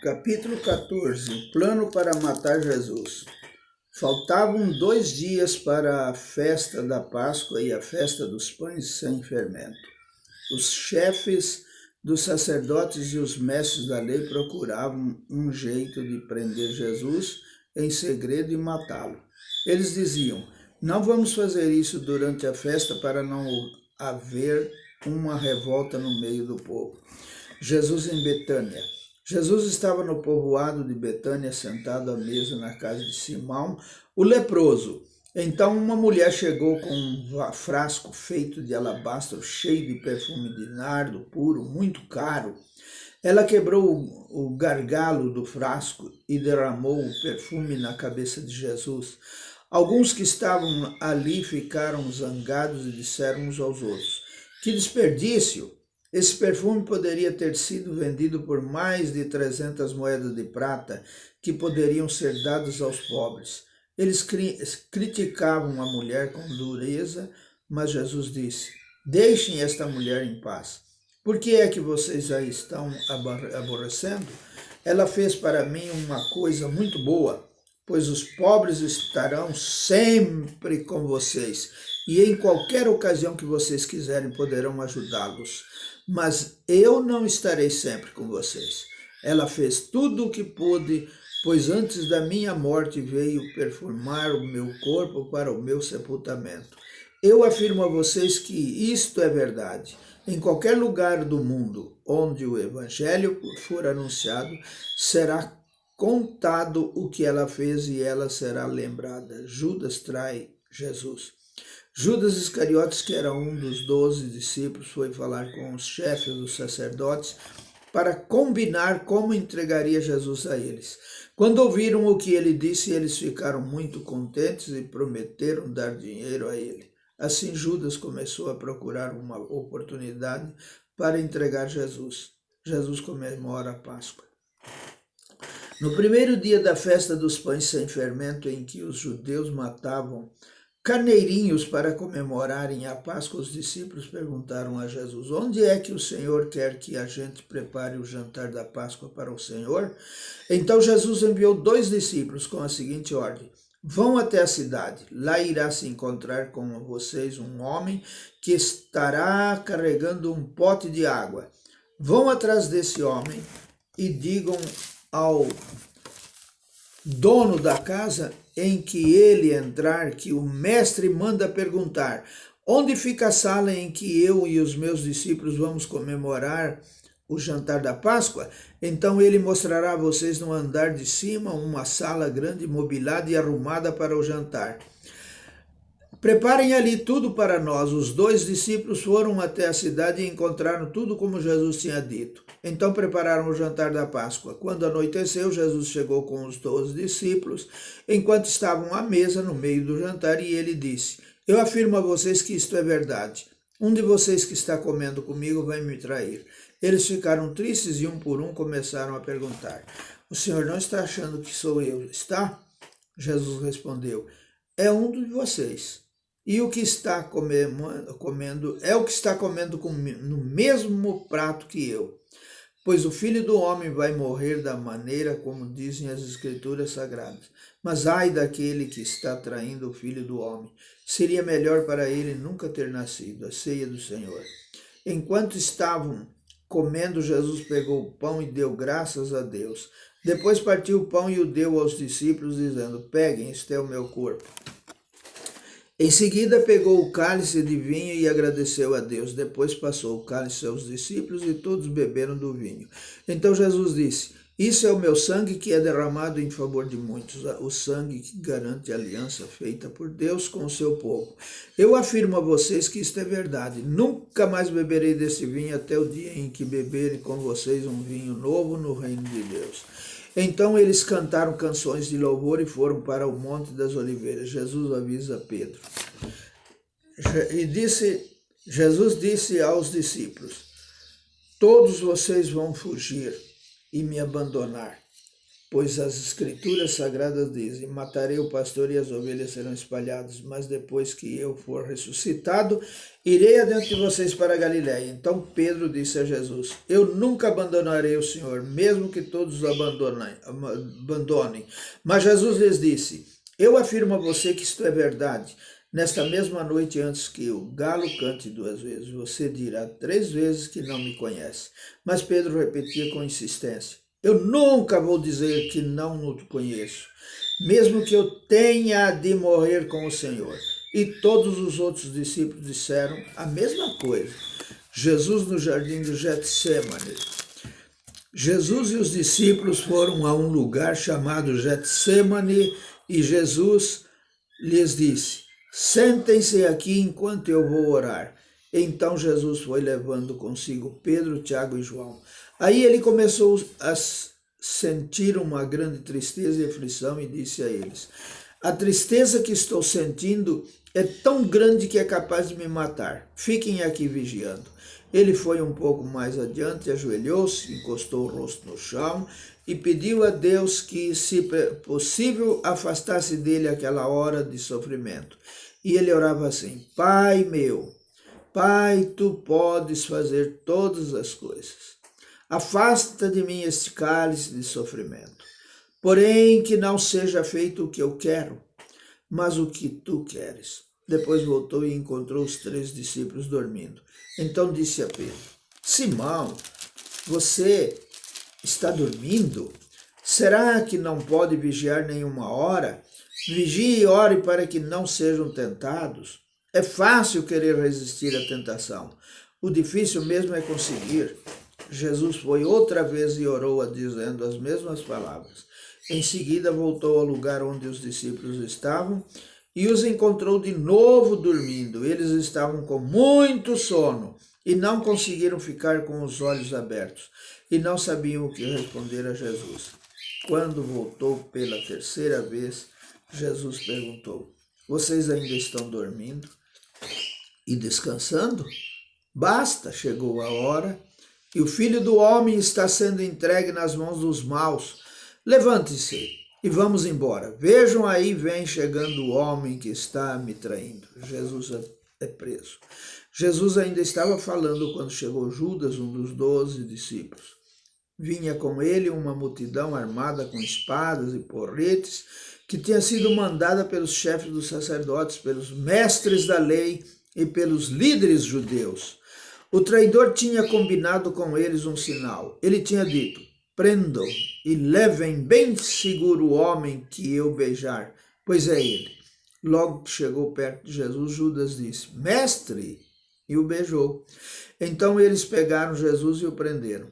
Capítulo 14. Plano para matar Jesus. Faltavam 2 dias para a festa da Páscoa e a festa dos pães sem fermento. Os chefes dos sacerdotes e os mestres da lei procuravam um jeito de prender Jesus em segredo e matá-lo. Eles diziam: não vamos fazer isso durante a festa para não haver uma revolta no meio do povo. Jesus em Betânia. Jesus estava no povoado de Betânia, sentado à mesa na casa de Simão, o leproso. Então uma mulher chegou com um frasco feito de alabastro, cheio de perfume de nardo puro, muito caro. Ela quebrou o gargalo do frasco e derramou o perfume na cabeça de Jesus. Alguns que estavam ali ficaram zangados e disseram uns aos outros: que desperdício! Esse perfume poderia ter sido vendido por mais de 300 moedas de prata, que poderiam ser dadas aos pobres. Eles criticavam a mulher com dureza, mas Jesus disse: deixem esta mulher em paz. Por que é que vocês a estão aborrecendo? Ela fez para mim uma coisa muito boa, pois os pobres estarão sempre com vocês, e em qualquer ocasião que vocês quiserem poderão ajudá-los. Mas eu não estarei sempre com vocês. Ela fez tudo o que pôde, pois antes da minha morte veio perfumar o meu corpo para o meu sepultamento. Eu afirmo a vocês que isto é verdade. Em qualquer lugar do mundo onde o evangelho for anunciado, será contado o que ela fez e ela será lembrada. Judas trai Jesus. Judas Iscariotes, que era um dos 12 discípulos, foi falar com os chefes dos sacerdotes para combinar como entregaria Jesus a eles. Quando ouviram o que ele disse, eles ficaram muito contentes e prometeram dar dinheiro a ele. Assim Judas começou a procurar uma oportunidade para entregar Jesus. Jesus comemora a Páscoa. No primeiro dia da festa dos pães sem fermento, em que os judeus matavam carneirinhos para comemorarem a Páscoa, os discípulos perguntaram a Jesus: onde é que o Senhor quer que a gente prepare o jantar da Páscoa para o Senhor? Então Jesus enviou 2 discípulos com a seguinte ordem: vão até a cidade, lá irá se encontrar com vocês um homem que estará carregando um pote de água. Vão atrás desse homem e digam ao dono da casa em que ele entrar, que o mestre manda perguntar: onde fica a sala em que eu e os meus discípulos vamos comemorar o jantar da Páscoa? Então ele mostrará a vocês no andar de cima uma sala grande, mobilada e arrumada para o jantar. Preparem ali tudo para nós. Os 2 discípulos foram até a cidade e encontraram tudo como Jesus tinha dito. Então prepararam o jantar da Páscoa. Quando anoiteceu, Jesus chegou com os 12 discípulos, enquanto estavam à mesa no meio do jantar, e ele disse: eu afirmo a vocês que isto é verdade. Um de vocês que está comendo comigo vai me trair. Eles ficaram tristes e um por um começaram a perguntar: o Senhor não está achando que sou eu, está? Jesus respondeu: é um de vocês. E o que está comendo é o que está comendo no mesmo prato que eu. Pois o Filho do Homem vai morrer da maneira como dizem as Escrituras Sagradas. Mas ai daquele que está traindo o Filho do Homem. Seria melhor para ele nunca ter nascido. A ceia do Senhor. Enquanto estavam comendo, Jesus pegou o pão e deu graças a Deus. Depois partiu o pão e o deu aos discípulos, dizendo: peguem, este é o meu corpo. Em seguida pegou o cálice de vinho e agradeceu a Deus. Depois passou o cálice aos discípulos e todos beberam do vinho. Então Jesus disse: isso é o meu sangue que é derramado em favor de muitos, o sangue que garante a aliança feita por Deus com o seu povo. Eu afirmo a vocês que isto é verdade. Nunca mais beberei desse vinho até o dia em que beberem com vocês um vinho novo no reino de Deus. Então eles cantaram canções de louvor e foram para o Monte das Oliveiras. Jesus avisa Pedro. Jesus disse aos discípulos: todos vocês vão fugir e me abandonar, Pois as escrituras sagradas dizem, matarei o pastor e as ovelhas serão espalhadas, mas depois que eu for ressuscitado, irei adiante de vocês para a Galiléia. Então Pedro disse a Jesus, eu nunca abandonarei o Senhor, mesmo que todos o abandonem. Mas Jesus lhes disse, eu afirmo a você que isto é verdade. Nesta mesma noite, antes que o galo cante 2 vezes, você dirá 3 vezes que não me conhece. Mas Pedro repetia com insistência, eu nunca vou dizer que não o conheço, mesmo que eu tenha de morrer com o Senhor. E todos os outros discípulos disseram a mesma coisa. Jesus no jardim do Getsêmani. Jesus e os discípulos foram a um lugar chamado Getsêmani e Jesus lhes disse, sentem-se aqui enquanto eu vou orar. Então Jesus foi levando consigo Pedro, Tiago e João. Aí ele começou a sentir uma grande tristeza e aflição e disse a eles, a tristeza que estou sentindo é tão grande que é capaz de me matar. Fiquem aqui vigiando. Ele foi um pouco mais adiante, ajoelhou-se, encostou o rosto no chão e pediu a Deus que, se possível, afastasse dele aquela hora de sofrimento. E ele orava assim, Pai meu, Pai, Tu podes fazer todas as coisas. Afasta de mim este cálice de sofrimento. Porém, que não seja feito o que eu quero, mas o que Tu queres. Depois voltou e encontrou os 3 discípulos dormindo. Então disse a Pedro, Simão, você está dormindo? Será que não pode vigiar nenhuma hora? Vigie e ore para que não sejam tentados. É fácil querer resistir à tentação. O difícil mesmo é conseguir. Jesus foi outra vez e orou, dizendo as mesmas palavras. Em seguida voltou ao lugar onde os discípulos estavam e os encontrou de novo dormindo. Eles estavam com muito sono e não conseguiram ficar com os olhos abertos e não sabiam o que responder a Jesus. Quando voltou pela 3ª vez, Jesus perguntou, vocês ainda estão dormindo e descansando? Basta, chegou a hora e o Filho do Homem está sendo entregue nas mãos dos maus. Levante-se e vamos embora. Vejam aí, vem chegando o homem que está me traindo. Jesus é preso. Jesus ainda estava falando quando chegou Judas, um dos 12 discípulos. Vinha com ele uma multidão armada com espadas e porretes, que tinha sido mandada pelos chefes dos sacerdotes, pelos mestres da lei e pelos líderes judeus. O traidor tinha combinado com eles um sinal. Ele tinha dito, prendam e levem bem seguro o homem que eu beijar, pois é ele. Logo que chegou perto de Jesus, Judas disse, mestre, e o beijou. Então eles pegaram Jesus e o prenderam.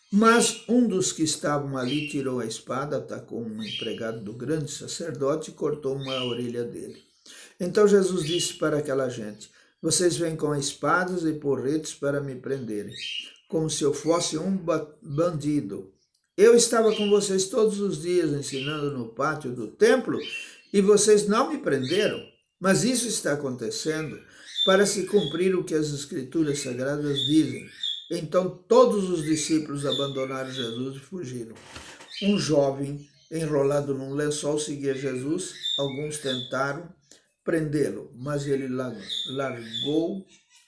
Mas um dos que estavam ali tirou a espada, atacou um empregado do grande sacerdote e cortou uma orelha dele. Então Jesus disse para aquela gente, vocês vêm com espadas e porretes para me prenderem, como se eu fosse um bandido. Eu estava com vocês todos os dias ensinando no pátio do templo e vocês não me prenderam. Mas isso está acontecendo para se cumprir o que as escrituras sagradas dizem. Então todos os discípulos abandonaram Jesus e fugiram. Um jovem enrolado num lençol seguia Jesus. Alguns tentaram prendê-lo, mas ele largou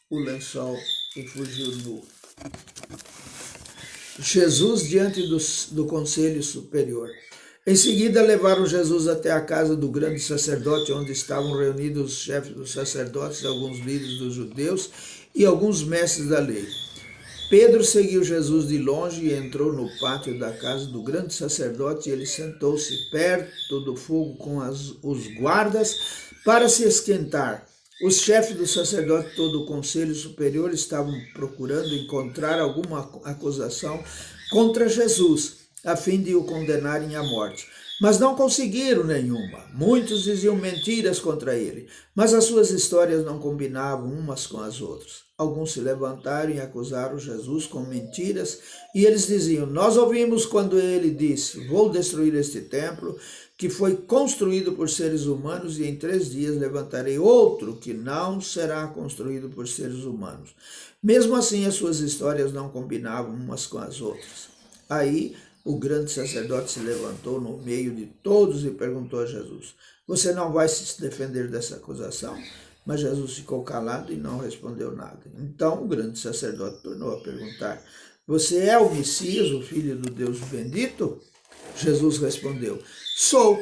o lençol e fugiu nu. Jesus diante do conselho superior. Em seguida levaram Jesus até a casa do grande sacerdote, onde estavam reunidos os chefes dos sacerdotes, alguns líderes dos judeus e alguns mestres da lei. Pedro seguiu Jesus de longe e entrou no pátio da casa do grande sacerdote e ele sentou-se perto do fogo com os guardas para se esquentar. Os chefes do sacerdote e todo o conselho superior estavam procurando encontrar alguma acusação contra Jesus, a fim de o condenarem à morte. Mas não conseguiram nenhuma. Muitos diziam mentiras contra ele, mas as suas histórias não combinavam umas com as outras. Alguns se levantaram e acusaram Jesus com mentiras, e eles diziam, nós ouvimos quando ele disse, vou destruir este templo, que foi construído por seres humanos, e em 3 dias levantarei outro que não será construído por seres humanos. Mesmo assim, as suas histórias não combinavam umas com as outras. Aí, o grande sacerdote se levantou no meio de todos e perguntou a Jesus: você não vai se defender dessa acusação? Mas Jesus ficou calado e não respondeu nada. Então o grande sacerdote tornou a perguntar: você é o Messias, o Filho do Deus bendito? Jesus respondeu: sou.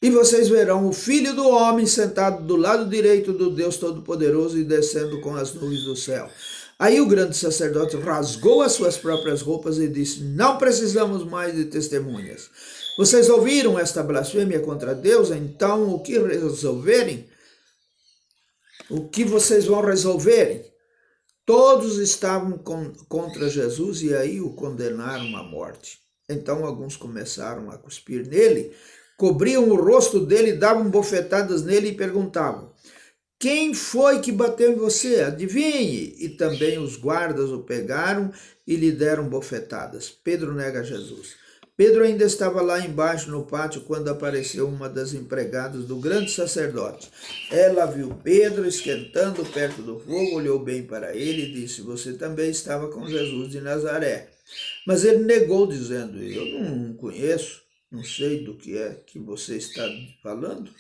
E vocês verão o Filho do Homem sentado do lado direito do Deus Todo-Poderoso e descendo com as nuvens do céu. Aí o grande sacerdote rasgou as suas próprias roupas e disse: não precisamos mais de testemunhas. Vocês ouviram esta blasfêmia contra Deus? Então o que resolverem? O que vocês vão resolverem? Todos estavam contra Jesus e aí o condenaram à morte. Então alguns começaram a cuspir nele, cobriam o rosto dele, davam bofetadas nele e perguntavam: quem foi que bateu em você? Adivinhe! E também os guardas o pegaram e lhe deram bofetadas. Pedro nega Jesus. Pedro ainda estava lá embaixo no pátio quando apareceu uma das empregadas do grande sacerdote. Ela viu Pedro esquentando perto do fogo, olhou bem para ele e disse: você também estava com Jesus de Nazaré. Mas ele negou, dizendo: eu não conheço, não sei do que é que você está falando.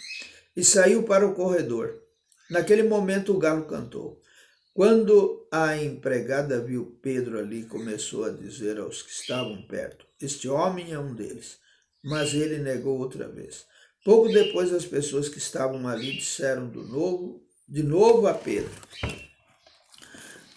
E saiu para o corredor. Naquele momento o galo cantou. Quando a empregada viu Pedro ali, começou a dizer aos que estavam perto: este homem é um deles. Mas ele negou outra vez. Pouco depois, as pessoas que estavam ali disseram de novo a Pedro: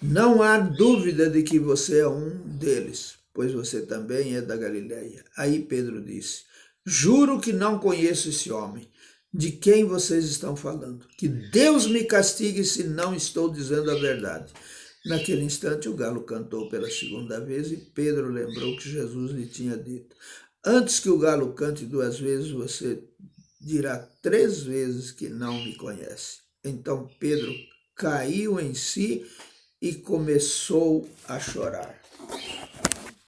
não há dúvida de que você é um deles, pois você também é da Galileia. Aí Pedro disse: juro que não conheço esse homem. De quem vocês estão falando? Que Deus me castigue se não estou dizendo a verdade. Naquele instante o galo cantou pela segunda vez e Pedro lembrou que Jesus lhe tinha dito: antes que o galo cante 2 vezes, você dirá 3 vezes que não me conhece. Então Pedro caiu em si e começou a chorar.